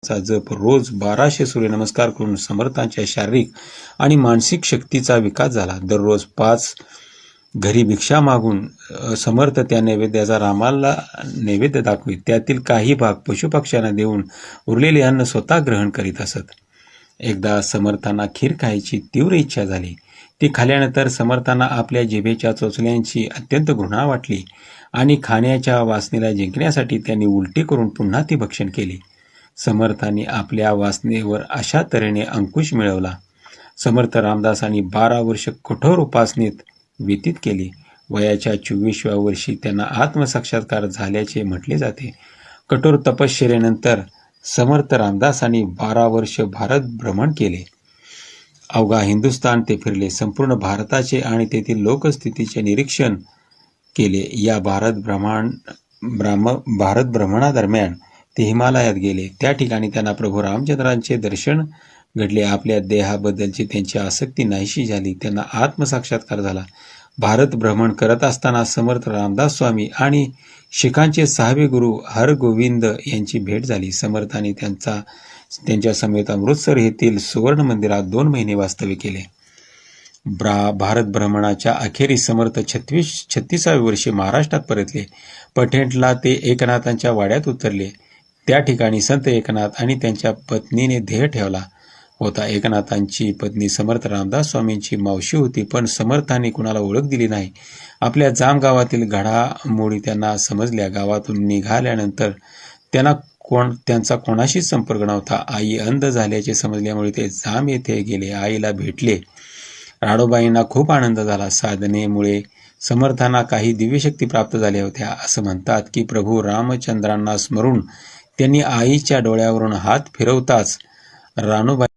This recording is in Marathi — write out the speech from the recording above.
चा जप रोज 1200 सूर्यनमस्कार करून समर्थांच्या शारीरिक आणि मानसिक शक्तीचा विकास झाला. दररोज 5 घरी भिक्षा मागून समर्थ त्या नैवेद्याचा रामाला नैवेद्य दाखवीत. त्यातील काही भाग पशुपक्ष्यांना देऊन उरलेले अन्न स्वतः ग्रहण करीत असत. एकदा समर्थांना खीर खायची तीव्र इच्छा झाली. ती खाल्ल्यानंतर समर्थांना आपल्या जिभेच्या चोचल्यांची अत्यंत घृणा वाटली आणि खाण्याच्या वासनेला जिंकण्यासाठी त्यांनी उलटी करून पुन्हा ती भक्षण केली. समर्थांनी आपल्या वासनेवर अशा तऱ्हेने अंकुश मिळवला. समर्थ रामदासांनी 12 वर्ष कठोर उपासनेत व्यतीत केली. वयाच्या 24व्या वर्षी त्यांना आत्मसाक्षात्कार झाल्याचे म्हटले जाते. कठोर तपश्चर्येनंतर समर्थ रामदासांनी 12 वर्ष भारत भ्रमण केले. अवघा हिंदुस्थान ते फिरले. संपूर्ण भारताचे आणि तेथील लोकस्थितीचे निरीक्षण केले. या भारत भ्रमणादरम्यान ते हिमालयात गेले. त्या ठिकाणी त्यांना प्रभू रामचंद्रांचे दर्शन घडले. आपल्या देहाबद्दलची त्यांची आसक्ती नाहीशी झाली. त्यांना आत्मसाक्षात्कार झाला. भारत भ्रमण करत असताना समर्थ रामदास स्वामी आणि शिखांचे 6वे गुरु हरगोविंद यांची भेट झाली. समर्थांनी त्यांच्या समेत अमृतसर येथील सुवर्ण मंदिरात 2 महिने वास्तव्य केले. भारत भ्रमणाच्या अखेरीस समर्थ 36व्या वर्षी महाराष्ट्रात परतले. पैठणला ते एकनाथांच्या वाड्यात उतरले. त्या ठिकाणी संत एकनाथ आणि त्यांच्या पत्नीने देह ठेवला होता. एकनाथांची पत्नी समर्थ रामदास स्वामींची मावशी होती, पण समर्थांनी कुणाला ओळख दिली नाही. आपल्या जाम गावातील घडामोडी त्यांना समजल्या. गावातून निघाल्यानंतर त्यांचा कोणाशीच संपर्क नव्हता. आई अंध झाल्याचे समजल्यामुळे ते जाम येथे गेले. आईला भेटले. राडोबाईंना खूप आनंद झाला. साधनेमुळे समर्थांना काही दिव्यशक्ती प्राप्त झाल्या होत्या. असं म्हणतात की प्रभू रामचंद्रांना स्मरून त्यांनी आईच्या डोळ्यावरून हात फिरवताच राणूबाई